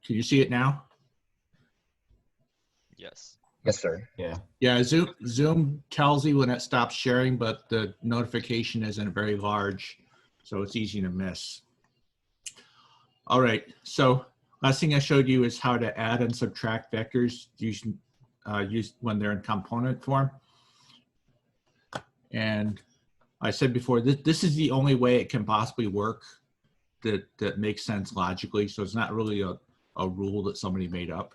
Can you see it now? Yes. Yes, sir. Yeah. Yeah, Zoom tells you when it stops sharing, but the notification isn't very large, so it's easy to miss. All right, so last thing I showed you is how to add and subtract vectors using when they're in component form. And I said before, this is the only way it can possibly work that makes sense logically. So it's not really a rule that somebody made up.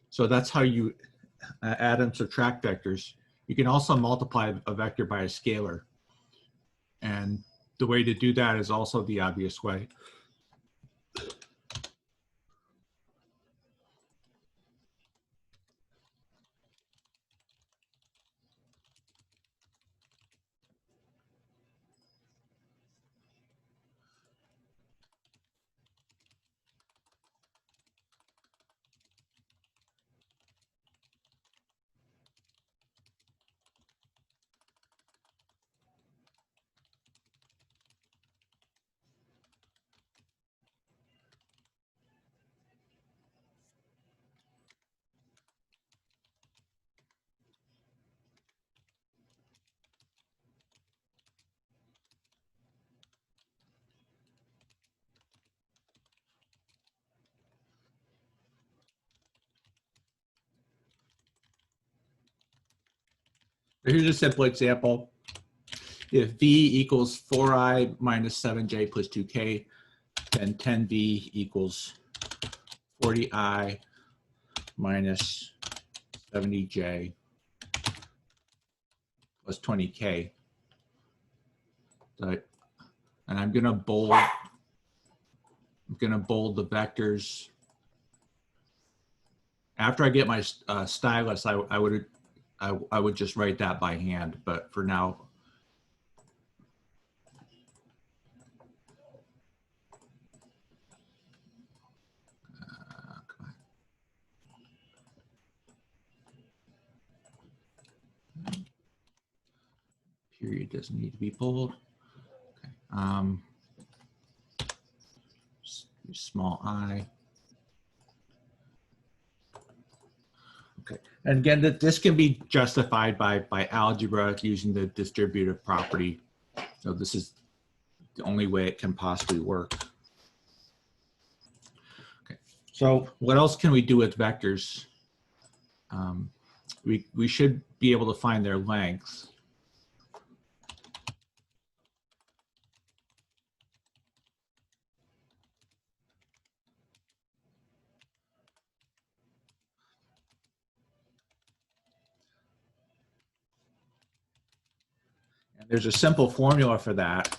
So that's how you add and subtract vectors. You can also multiply a vector by a scalar. And the way to do that is also the obvious way. Here's a simple example. If v equals 4i minus 7j plus 2k, then 10v equals 40i minus 70j plus 20k. So, and I'm gonna bold the vectors. After I get my stylus, I would just write that by hand, but for now, period doesn't need to be bold. Okay. Small I. Okay, and again, that this can be justified by algebra using the distributive property. So this is the only way it can possibly work. Okay, so what else can we do with vectors? We should be able to find their lengths. And there's a simple formula for that.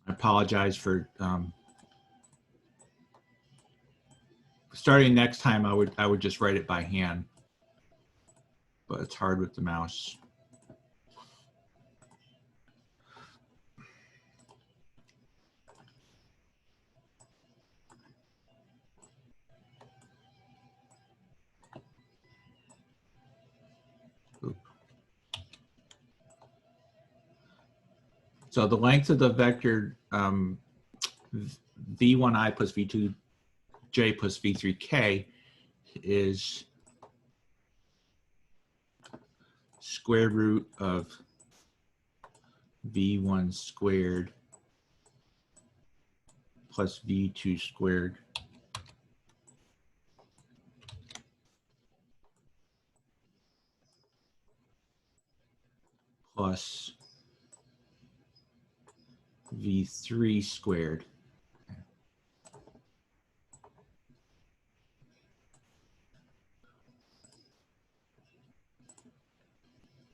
I apologize for starting next time. I would just write it by hand, but it's hard with the mouse. So the length of the vector v1i plus v2j plus v3k is square root of v1 squared plus v2 squared plus v3 squared.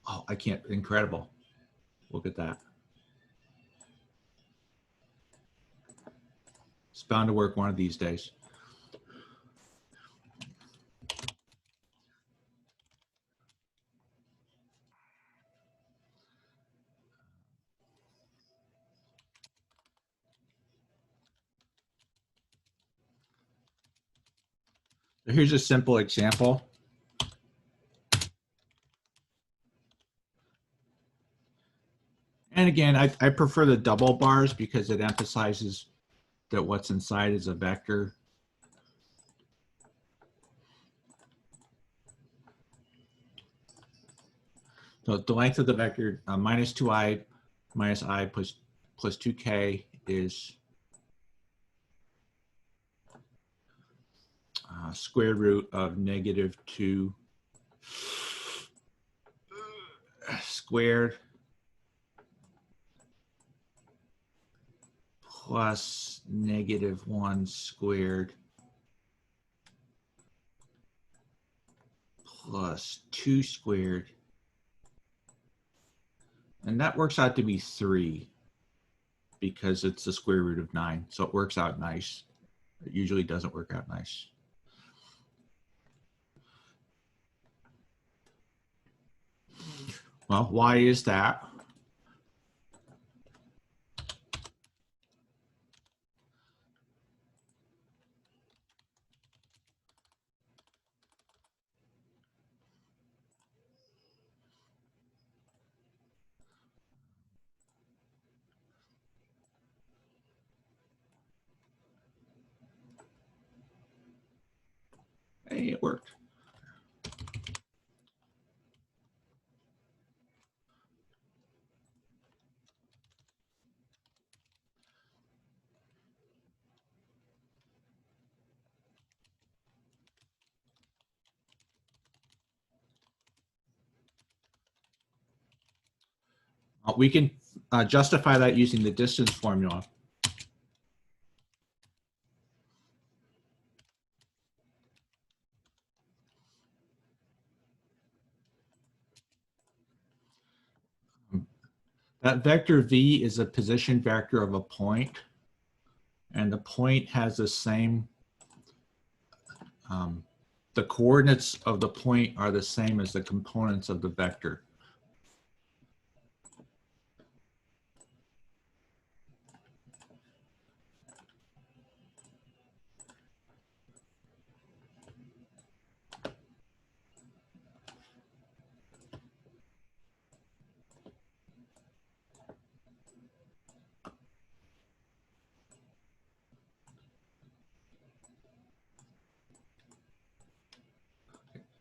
Oh, I can't, incredible. Look at that. It's bound to work one of these days. So here's a simple example. then again, I prefer the double bars because it emphasizes that what's inside is a vector. So the length of the vector minus 2i minus I plus 2k is square root of -2 squared plus -1 squared plus 2 squared. And that works out to be 3 because it's the square root of 9. So it works out nice. It usually doesn't work out nice. Well, why is that? Hey, it worked. We can justify that using the distance formula. That vector v is a position vector of a point, and the point has the same, the coordinates of the point are the same as the components of the vector.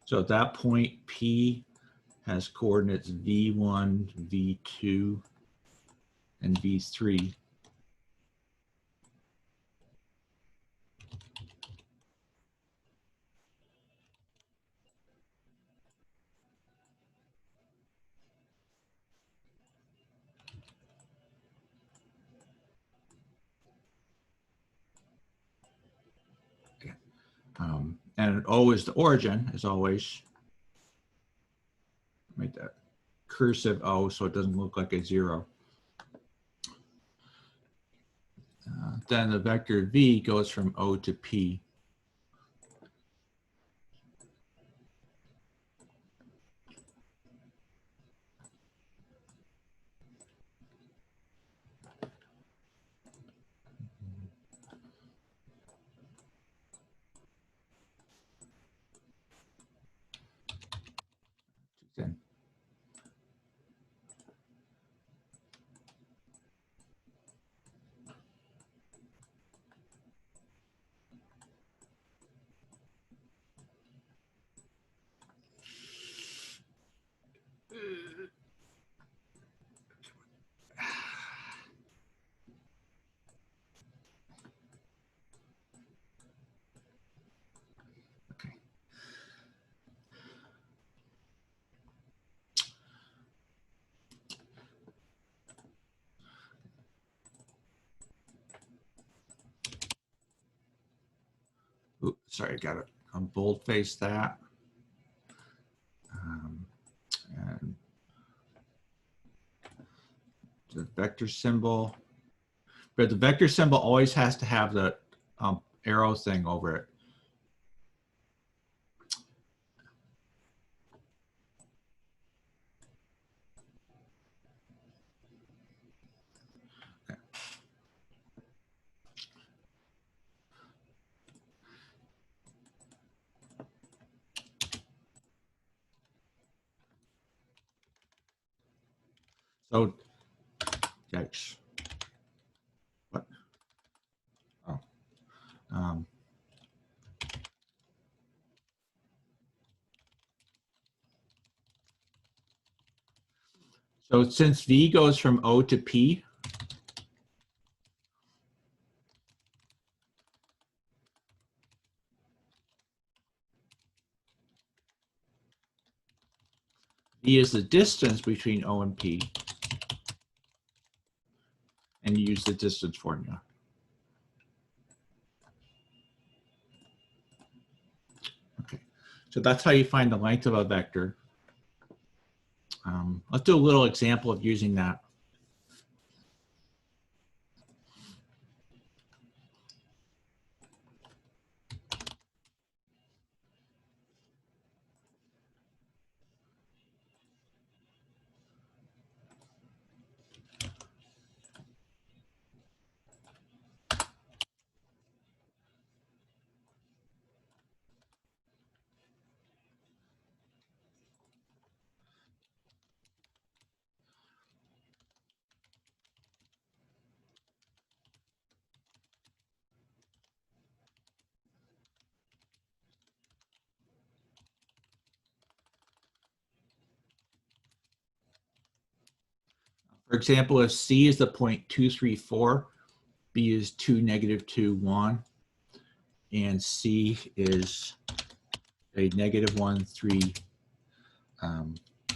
So at that point, P has coordinates v1, v2, and v3. And O is the origin, as always. Make that cursive O so it doesn't look like a 0. Then the vector V goes from O to P. Then oops, sorry, I got to boldface that. And the vector symbol, but the vector symbol always has to have the arrow thing over it. Okay. So Yikes. What? Oh. So since V goes from O to P, V is the distance between O and P, and you use the distance formula. Okay, so that's how you find the length of a vector. Let's do a little example of using that. For example, if C is the point 2, 3, 4, B is 2, negative 2, 1, and C is a negative 1, 3,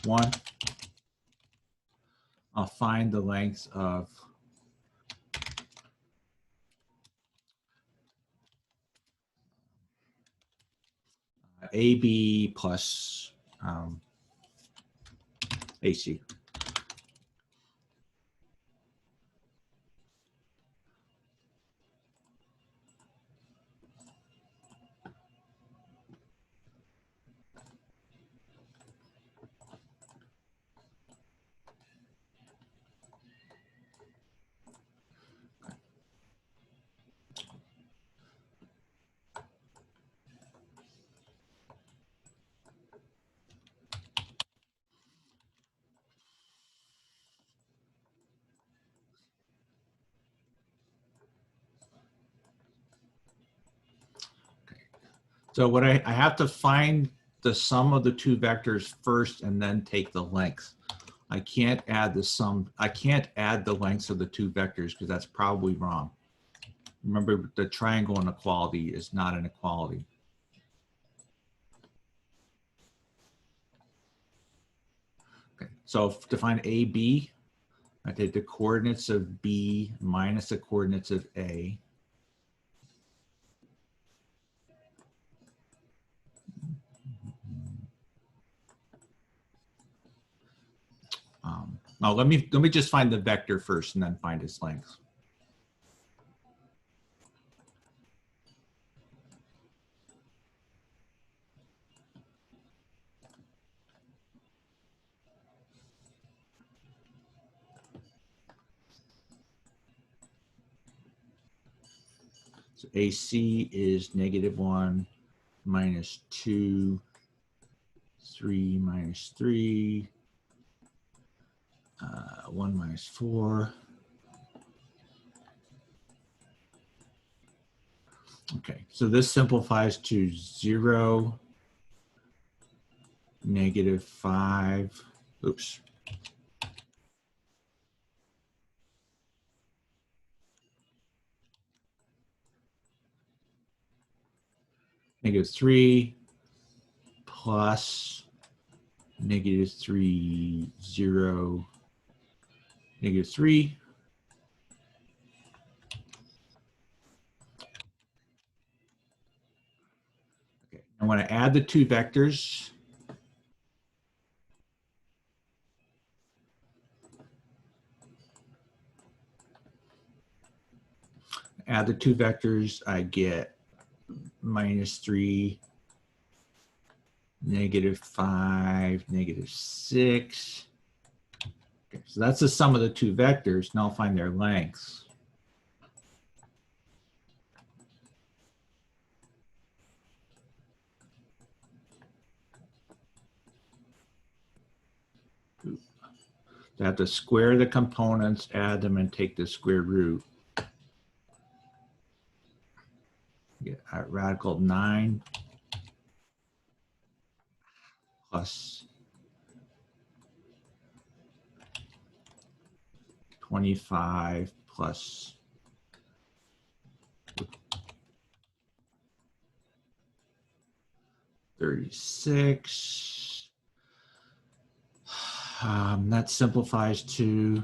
1, I'll find the length of AB plus AC. So what I have to find the sum of the two vectors first and then take the length. I can't add the sum. I can't add the lengths of the two vectors because that's probably wrong. Remember, the triangle inequality is not an equality. Okay, so to find AB, I take the coordinates of B minus the coordinates of A. Now let me just find the vector first and then find its length. So AC is negative 1 minus 2, 3 minus 3, 1 minus 4. Okay, so this simplifies to 0, negative 5, oops. Negative 3 plus negative 3, 0, negative 3. Okay, I want to add the two vectors. Add the two vectors, I get minus 3, negative 5, negative 6. Okay, so that's the sum of the two vectors. Now I'll find their lengths. So I have to square the components, add them, and take the square root. Get radical 9 plus 25 plus 36. That simplifies to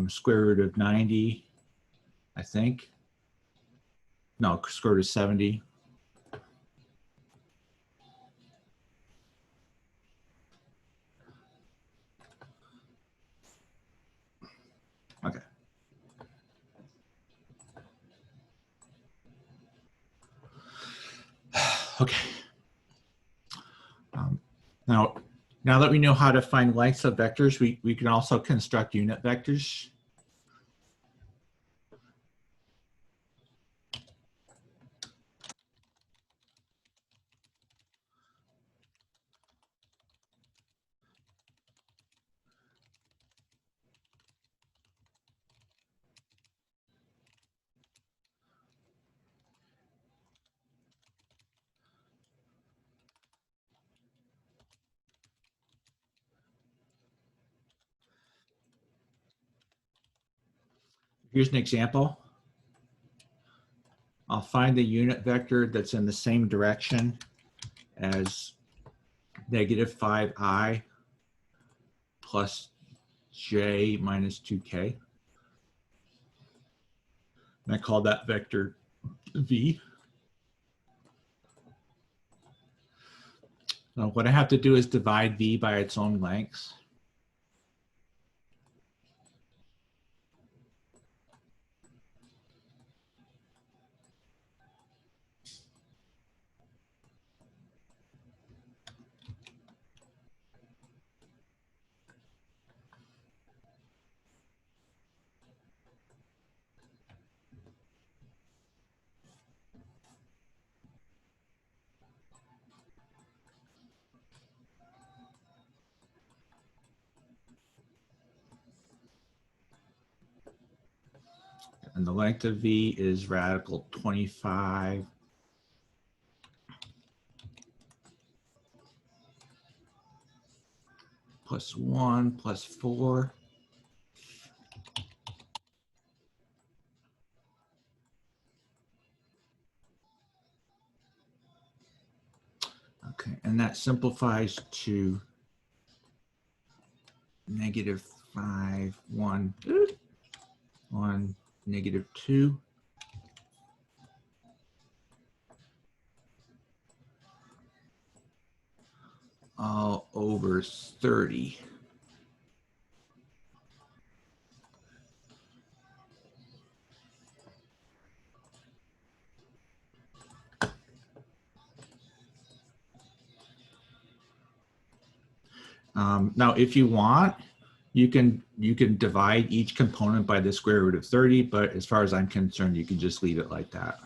square root of 90, I think. No, square root of 70. Okay. Okay. Now that we know how to find lengths of vectors, we can also construct unit vectors. Here's an example. I'll find the unit vector that's in the same direction as negative 5i plus j minus 2k. And I call that vector v. So what I have to do is divide v by its own length. And the length of v is radical 25 plus 1 plus 4. Okay, and that simplifies to negative 5, 1, 1, negative 2. All over 30. Now, if you want, you can divide each component by the square root of 30, but as far as I'm concerned, you can just leave it like that.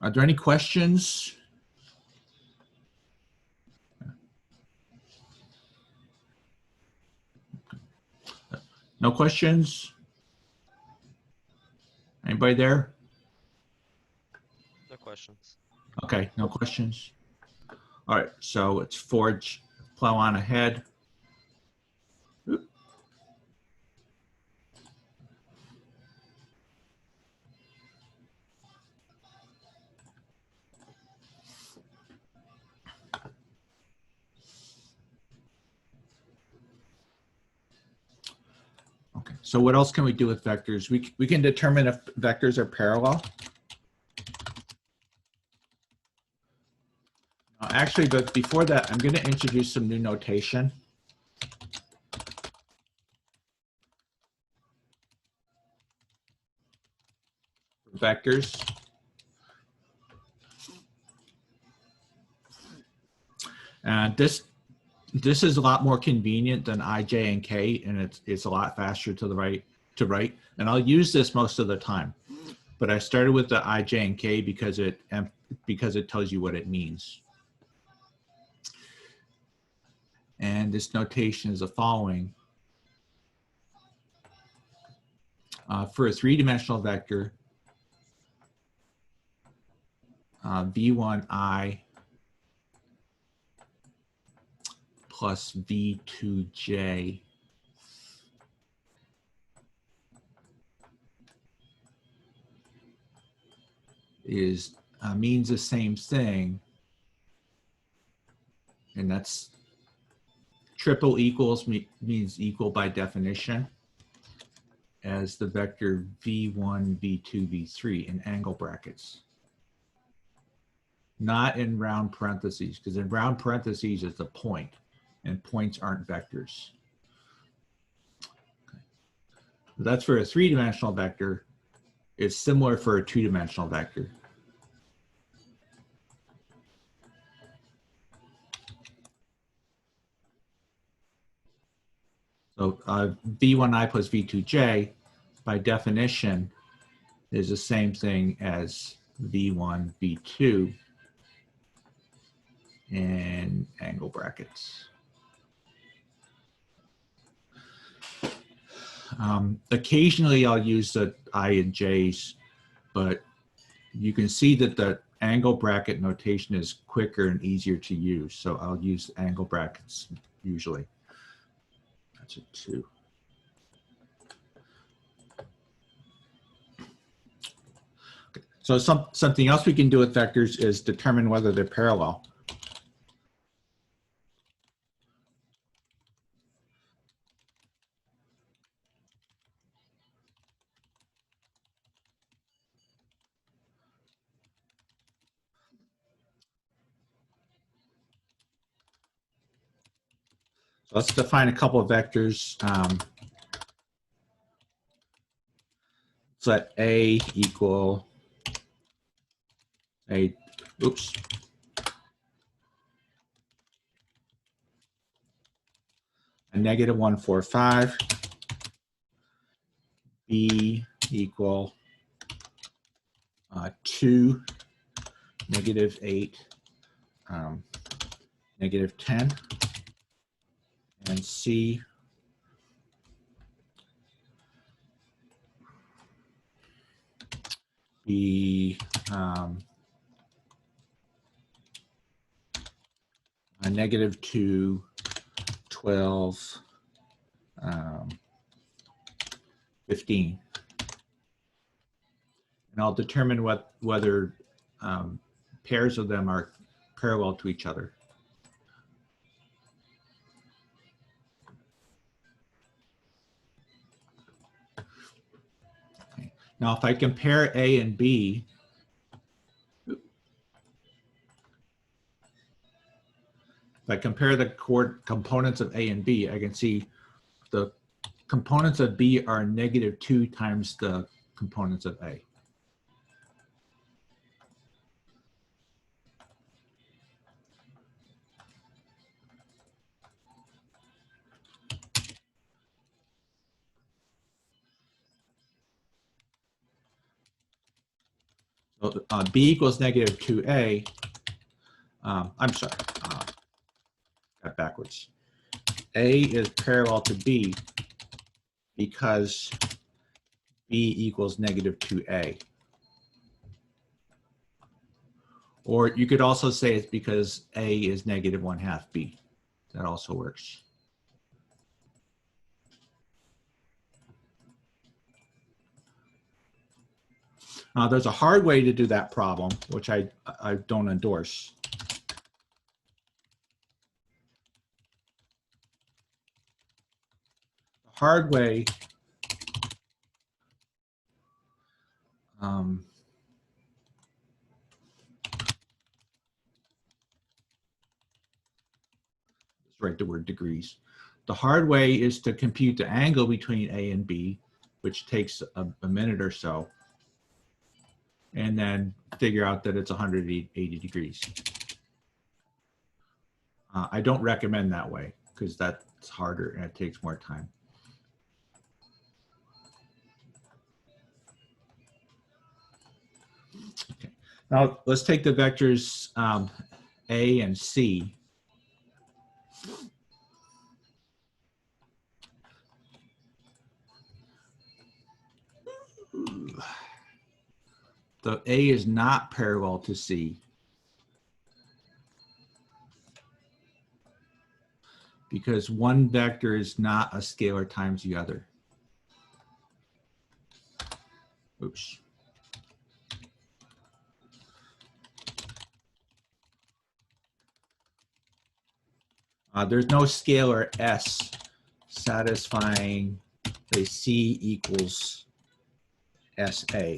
Are there any questions? No questions? Anybody there? No questions. Okay, no questions. All right, so it's forge, plow on ahead. Oop. Okay, so what else can we do with vectors? We can determine if vectors are parallel. Actually, but before that, I'm going to introduce some new notation. Vectors. And this is a lot more convenient than I, J, and K, and it's a lot faster to write. And I'll use this most of the time. But I started with the I, J, and K because it tells you what it means. And this notation is the following. For a three-dimensional vector, v1i plus v2j is means the same thing, and that's triple equals means equal by definition, as the vector v1, v2, v3 in angle brackets. Not in round parentheses, because in round parentheses it's a point, and points aren't vectors. Okay. That's for a three-dimensional vector. It's similar for a two-dimensional vector. So v1i plus v2j, by definition, is the same thing as v1, v2 in angle brackets. Occasionally I'll use the I and J's, but you can see that the angle bracket notation is quicker and easier to use. So I'll use angle brackets usually. That's a 2. Okay. So something else we can do with vectors is determine whether they're parallel. So let's define a couple of vectors. Let's let A equal a, oops. A negative 1, 4, 5. B equal 2, negative 8, negative 10. And C be a negative 2, 12, 15. And I'll determine whether pairs of them are parallel to each other. Okay. Now, if I compare A and B, if I compare the components of A and B, I can see the components of B are negative 2 times the components of A. So B equals negative 2A. I'm sorry, got backwards. A is parallel to B because B equals negative 2A. Or you could also say it's because A is negative 1/2 B. That also works. There's a hard way to do that problem, which I don't endorse. The hard way let's write the word degrees. The hard way is to compute the angle between A and B, which takes a minute or so, and then figure out that it's 180 degrees. I don't recommend that way because that's harder and it takes more time. Okay. Now let's take the vectors A and C. the A is not parallel to C because one vector is not a scalar times the other. Oops. There's no scalar S satisfying a C equals SA.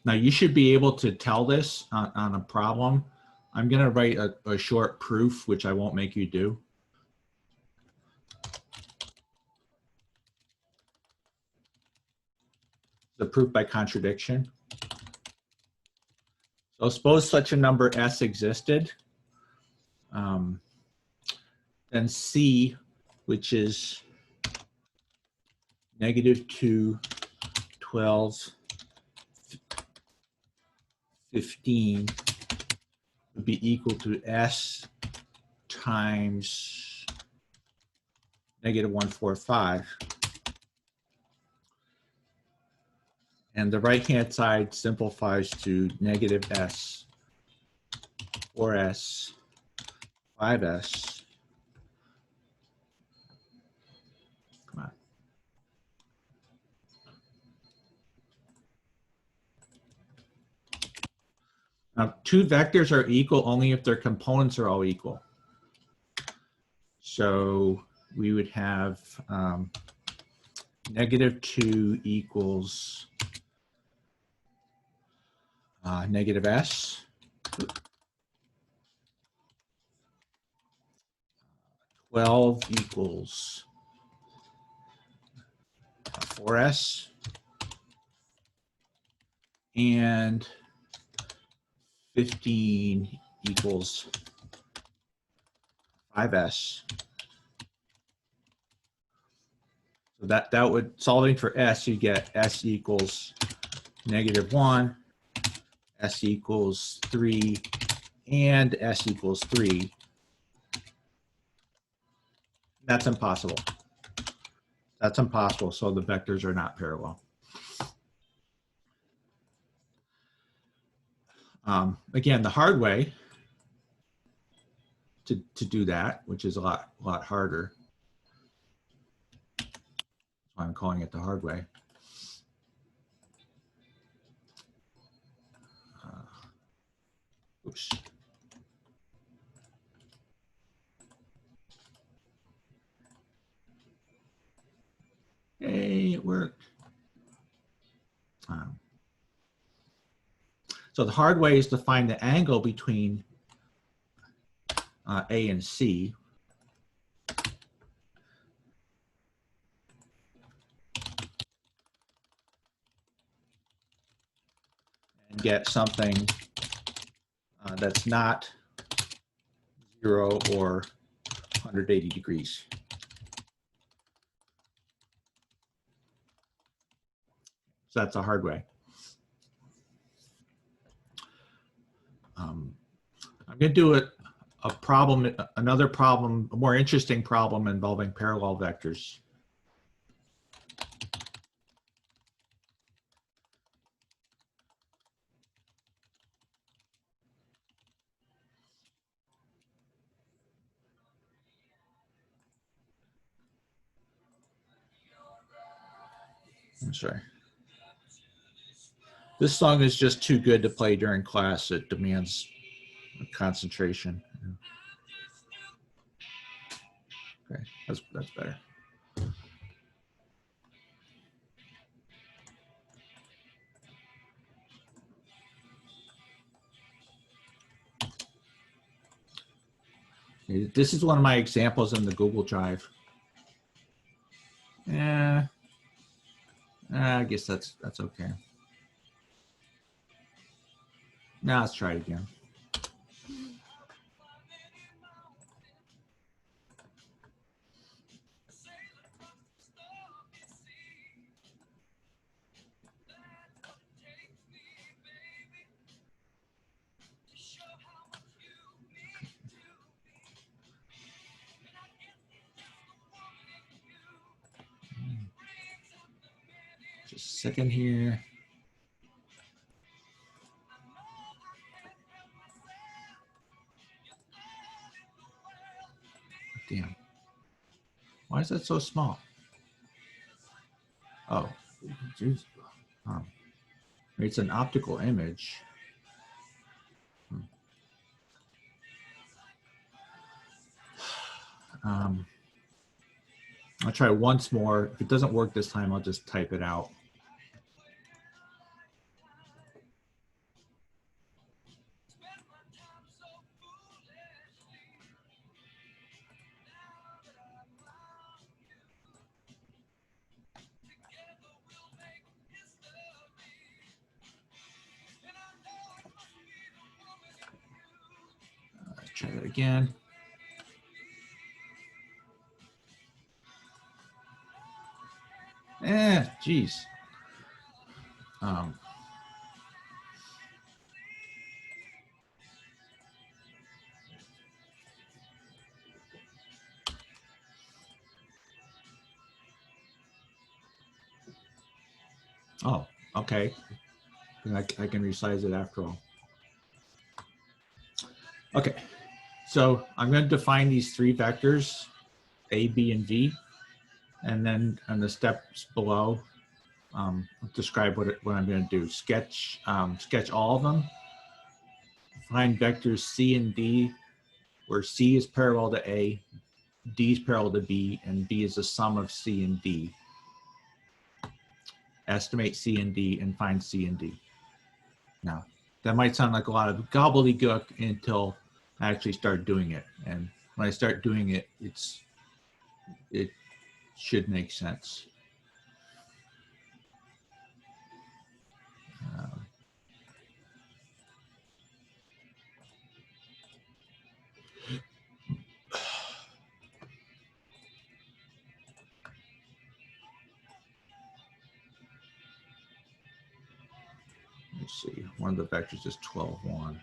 Now you should be able to tell this on a problem. I'm going to write a short proof, which I won't make you do. The proof by contradiction. So suppose such a number S existed. Then C, which is -2, 12, 15 would be equal to S times -145. And the right-hand side simplifies to -S, 4S, 5S. Come on. Now, two vectors are equal only if their components are all equal. So we would have -2 equals -S. 12 equals 4S. And 15 equals 5S. So that would, solving for S, you get S equals -1, S equals 3, and S equals 3. That's impossible. That's impossible, so the vectors are not parallel. Again, the hard way to do that, which is a lot harder. That's why I'm calling it the hard way. Oops. Hey, it worked. So the hard way is to find the angle between A and C. And get something that's not 0 or 180 degrees. So that's a hard way. I'm going to do a problem, another problem, a more interesting problem involving parallel vectors. I'm sorry. This song is just too good to play during class. It demands concentration. Okay, that's better. Okay, this is one of my examples in the Google Drive. Yeah, I guess that's okay. Now let's try it again. Just a second here. Damn. Why is that so small? Oh, geez. It's an optical image. I'll try once more. If it doesn't work this time, I'll just type it out. Try that again. Geez. Oh, okay. I can resize it after all. Okay, so I'm going to define these three vectors, A, B, and V, and then on the steps below, describe what I'm going to do. Sketch all of them. Find vectors C and D, where C is parallel to A, D is parallel to B, and B is the sum of C and D. Estimate C and D and find C and D. Now, that might sound like a lot of gobbledygook until I actually start doing it. And when I start doing it, it should make sense. Let's see, one of the vectors is 12, 1.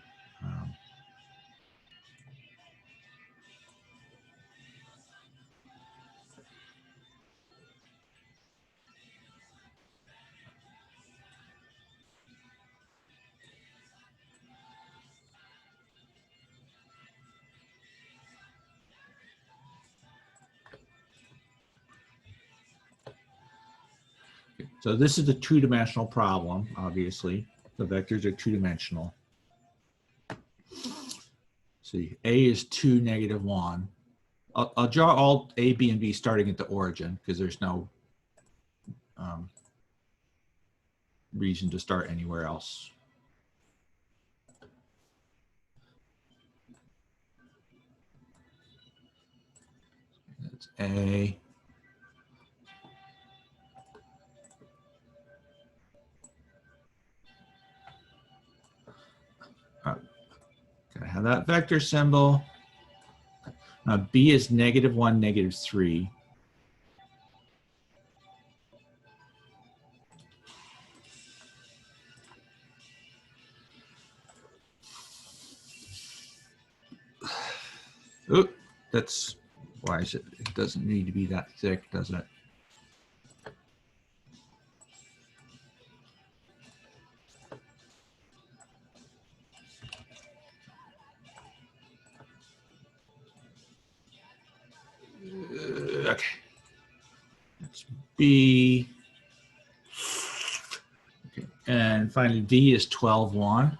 So this is a two-dimensional problem, obviously. The vectors are two-dimensional. See, A is 2, -1. I'll draw all A, B, and B starting at the origin because there's no reason to start anywhere else. That's A. Gotta have that vector symbol. B is -1, -3. Oop, that's why is it? It doesn't need to be that thick, does it? Okay. That's B. Okay. And finally, V is 12, 1.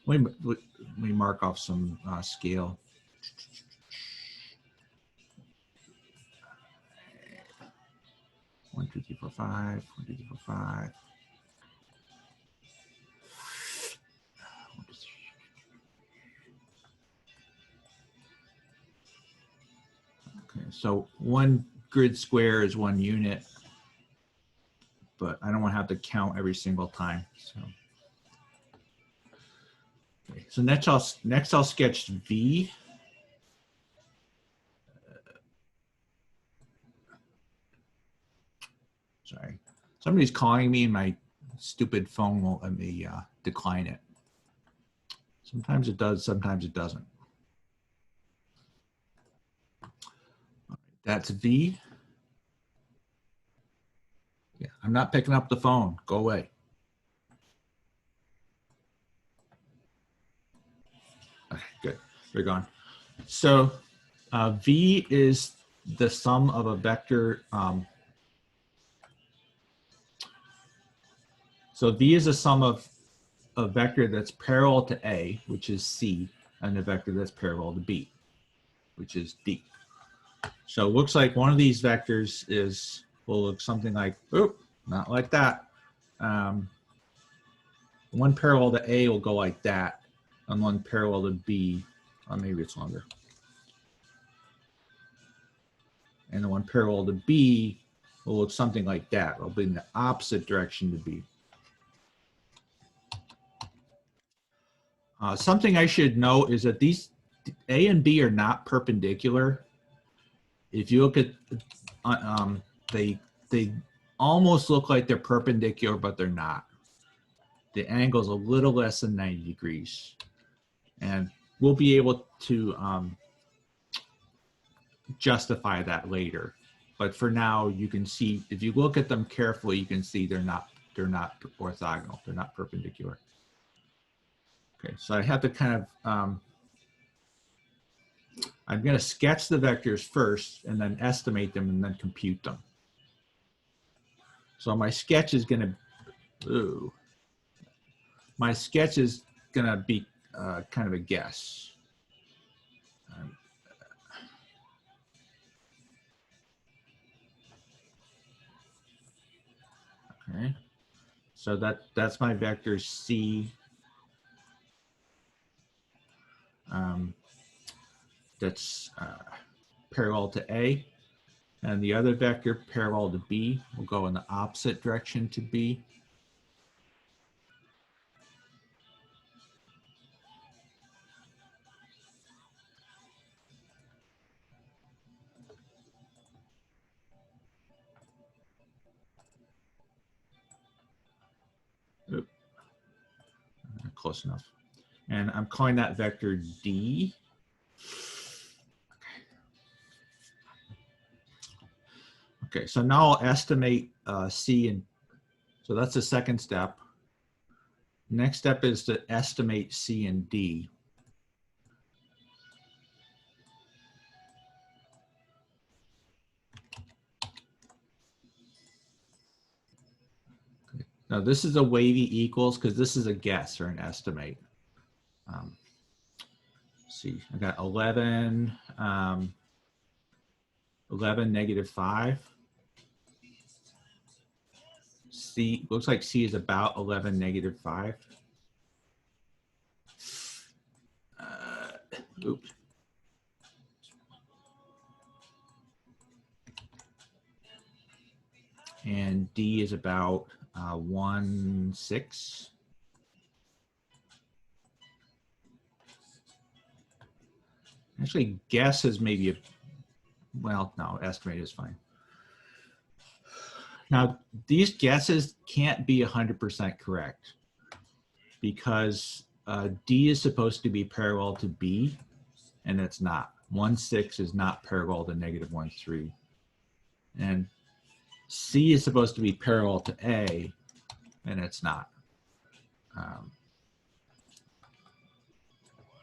Let me mark off some scale. One, two, three, four, five. 1, 2, 3, 4, 5. 1, 2, 3. Okay, so 1 grid square is 1 unit, but I don't want to have to count every single time. So, okay, so next I'll sketch V. Sorry, somebody's calling me and my stupid phone won't let me decline it. Sometimes it does, sometimes it doesn't. That's V. Yeah, I'm not picking up the phone. Go away. Okay, good. They're gone. So V is the sum of a vector. So V is a sum of a vector that's parallel to A, which is C, and a vector that's parallel to B, which is D. So it looks like one of these vectors will look something like, oop, not like that. One parallel to A will go like that, and one parallel to B, or maybe it's longer. And the one parallel to B will look something like that. It'll be in the opposite direction to B. Something I should know is that these A and B are not perpendicular. If you look at, they almost look like they're perpendicular, but they're not. The angle is a little less than 90 degrees. And we'll be able to justify that later. But for now, you can see, if you look at them carefully, you can see they're not orthogonal. They're not perpendicular. Okay, so I have to kind of, I'm going to sketch the vectors first and then estimate them and then compute them. So my sketch is going to, my sketch is going to be kind of a guess. Okay, so that's my vector C. That's parallel to A, and the other vector parallel to B will go in the opposite direction to B. Oop. Close enough. And I'm calling that vector D. Okay, so now I'll estimate C, and so that's the second step. Next step is to estimate C and D. Now this is a wavy equals because this is a guess or an estimate. Let's see, I got 11, 11, -5. C, looks like C is about 11, -5. Oops. And D is about 1, 6. Actually, guess is maybe a, well, no, estimate is fine. Now, these guesses can't be 100% correct because D is supposed to be parallel to B, and it's not. 1, 6 is not parallel to -1, 3. And C is supposed to be parallel to A, and it's not.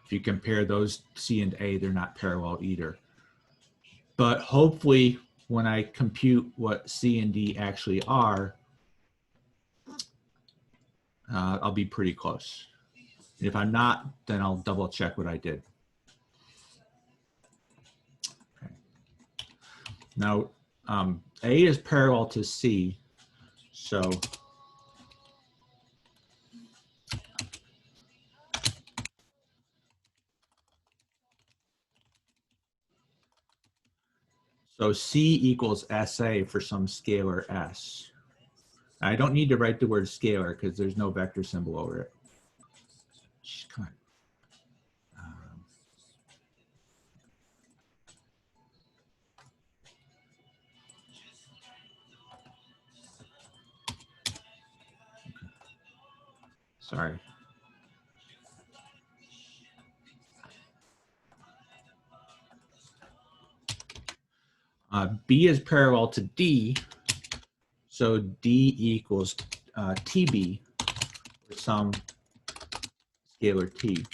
If you compare those C and A, they're not parallel either. But hopefully, when I compute what C and D actually are, I'll be pretty close. If I'm not, then I'll double check what I did. Okay. Now, A is parallel to C, so C equals SA for some scalar S. I don't need to write the word scalar because there's no vector symbol over it. Come on. Sorry. B is parallel to D, so D equals TB for some scalar T.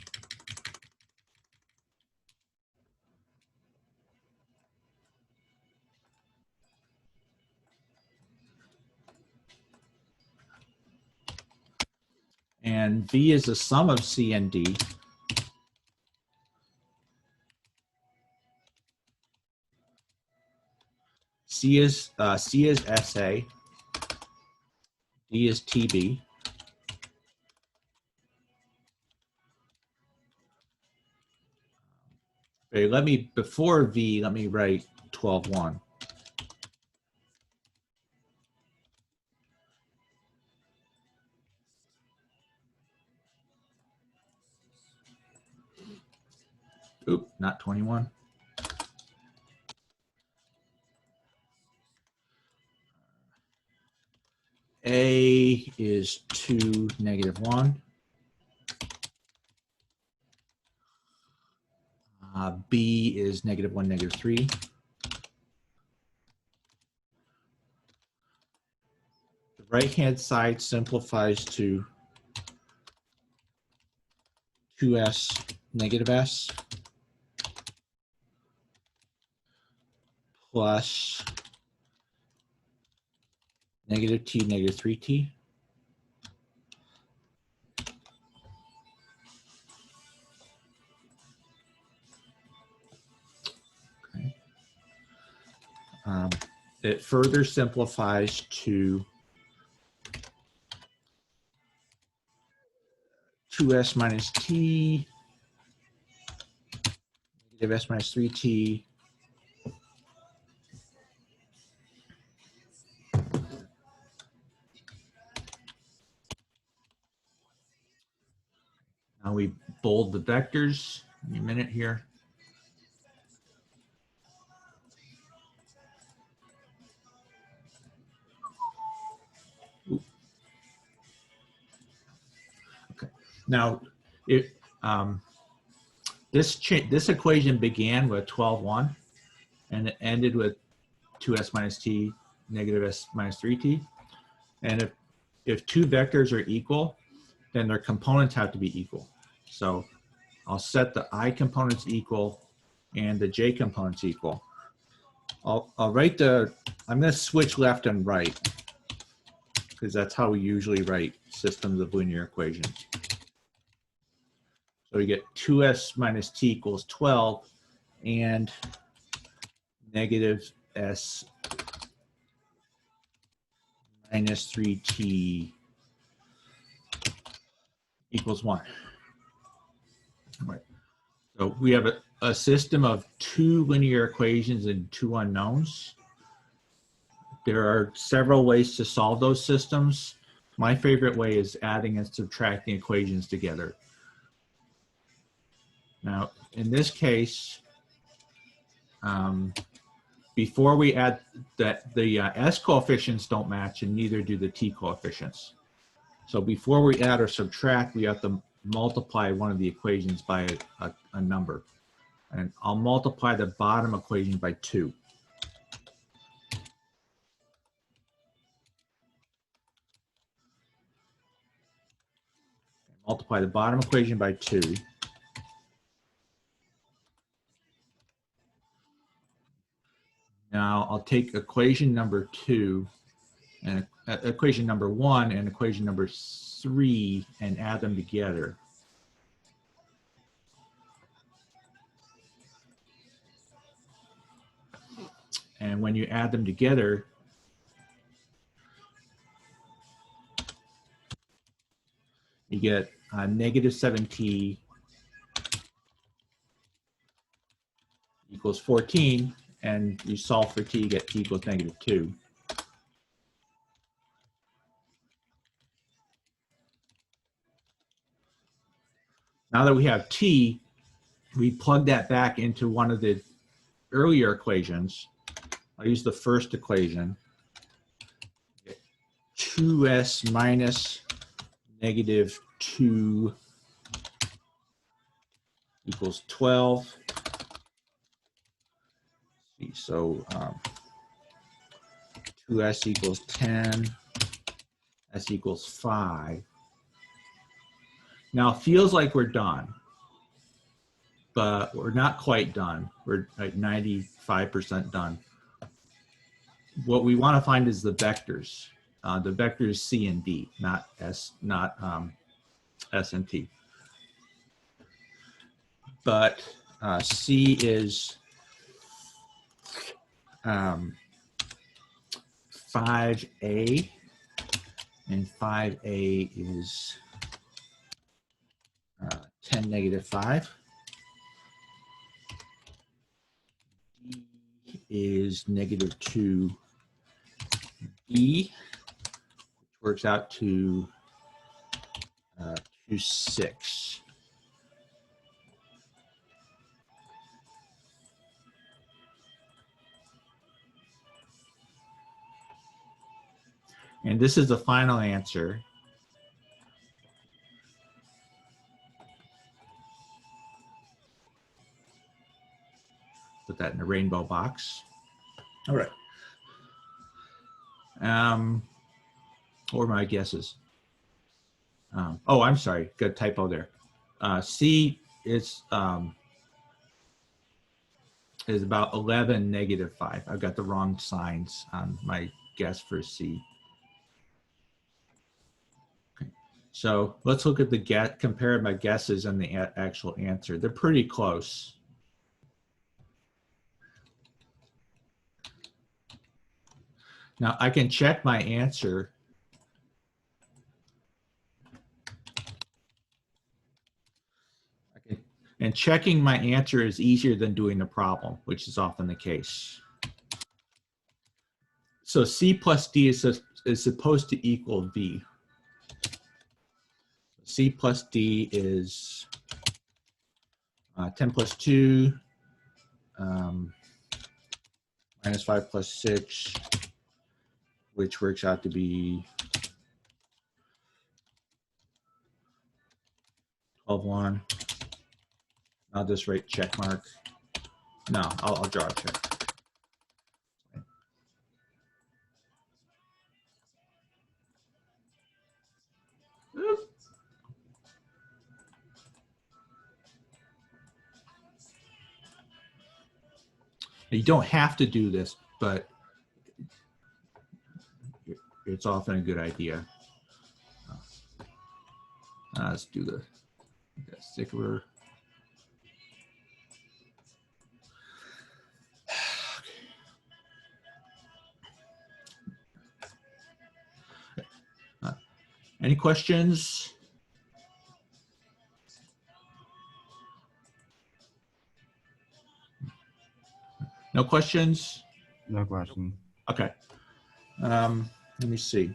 And V is the sum of C and D. C is SA, D is TB. Okay, before V, let me write 12.1. Oop, not 21. A is 2, -1. B is -1, -3. The right-hand side simplifies to 2s -s plus -t, -3t. Okay. It further simplifies to 2s minus t, -s minus 3t, now we bold the vectors. Give me a minute here. Ooh. Okay. Now, this equation began with 12.1 and it ended with 2s minus t, -s minus 3t. And if two vectors are equal, then their components have to be equal. So I'll set the I components equal and the J components equal. I'll write I'm going to switch left and right because that's how we usually write systems of linear equations. So we get 2s minus t equals 12 and -s minus 3t equals 1. All right. So we have a system of two linear equations and two unknowns. There are several ways to solve those systems. My favorite way is adding and subtracting equations together. Now, in this case, before we add that, the S coefficients don't match and neither do the T coefficients. So before we add or subtract, we have to multiply one of the equations by a number. And I'll multiply the bottom equation by 2. Multiply the bottom equation by 2. Now I'll take equation number 2 and equation number 1 and equation number 3 and add them together. And when you add them together, you get -7t equals 14, and you solve for t, you get t equals -2. Now that we have t, we plug that back into one of the earlier equations. I'll use the first equation. 2s minus -2 equals 12. see. So 2s equals 10, s equals 5. Now it feels like we're done, but we're not quite done. We're at 95% done. What we want to find is the vectors. The vectors C and D, not S, not S and T. But C is 5A, and 5A is 10 negative 5. D is negative 2B, which works out to 2, 6. And this is the final answer. Put that in a rainbow box. All right. What were my guesses? Oh, I'm sorry. Good typo there. C is about 11 negative 5. I've got the wrong signs on my guess for C. Okay. So let's look at the compare my guesses and the actual answer. They're pretty close. Now I can check my answer. And checking my answer is easier than doing the problem, which is often the case. So C plus D is supposed to equal V. C plus D is 10 plus 2, minus 5 plus 6, which works out to be 12-1. I'll just write check mark. No, I'll draw a check. You don't have to do this, but it's often a good idea. Let's do the stickler. Any questions? No questions? No question. Okay. Let me see.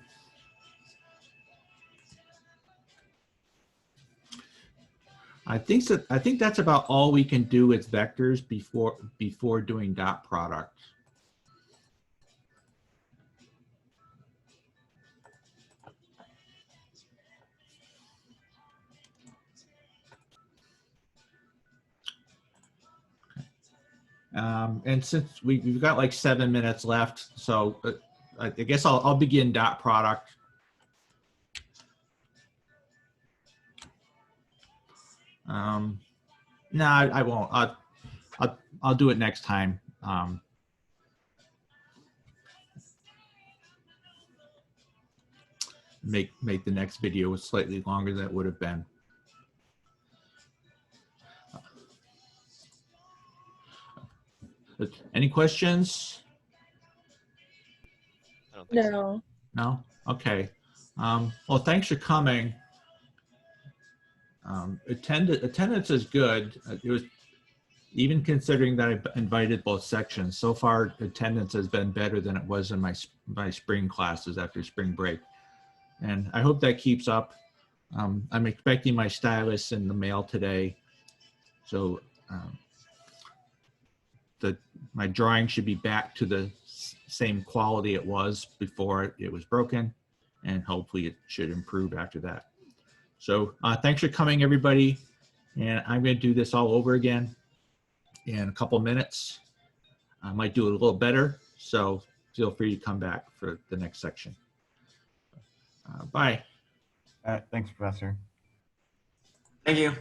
I think that's about all we can do with vectors before doing dot product. And since we've got like 7 minutes left, so I guess I'll begin dot product. No, I won't. I'll do it next time. Make the next video slightly longer than it would have been. Any questions? I don't think so. No. No? Okay. Well, thanks for coming. Attendance is good. It was, even considering that I invited both sections, so far attendance has been better than it was in my spring classes after spring break. And I hope that keeps up. I'm expecting my stylus in the mail today. So my drawing should be back to the same quality it was before it was broken, and hopefully it should improve after that. So thanks for coming, everybody. And I'm going to do this all over again in a couple minutes. I might do it a little better, so feel free to come back for the next section. Bye. Thanks, Professor. Thank you.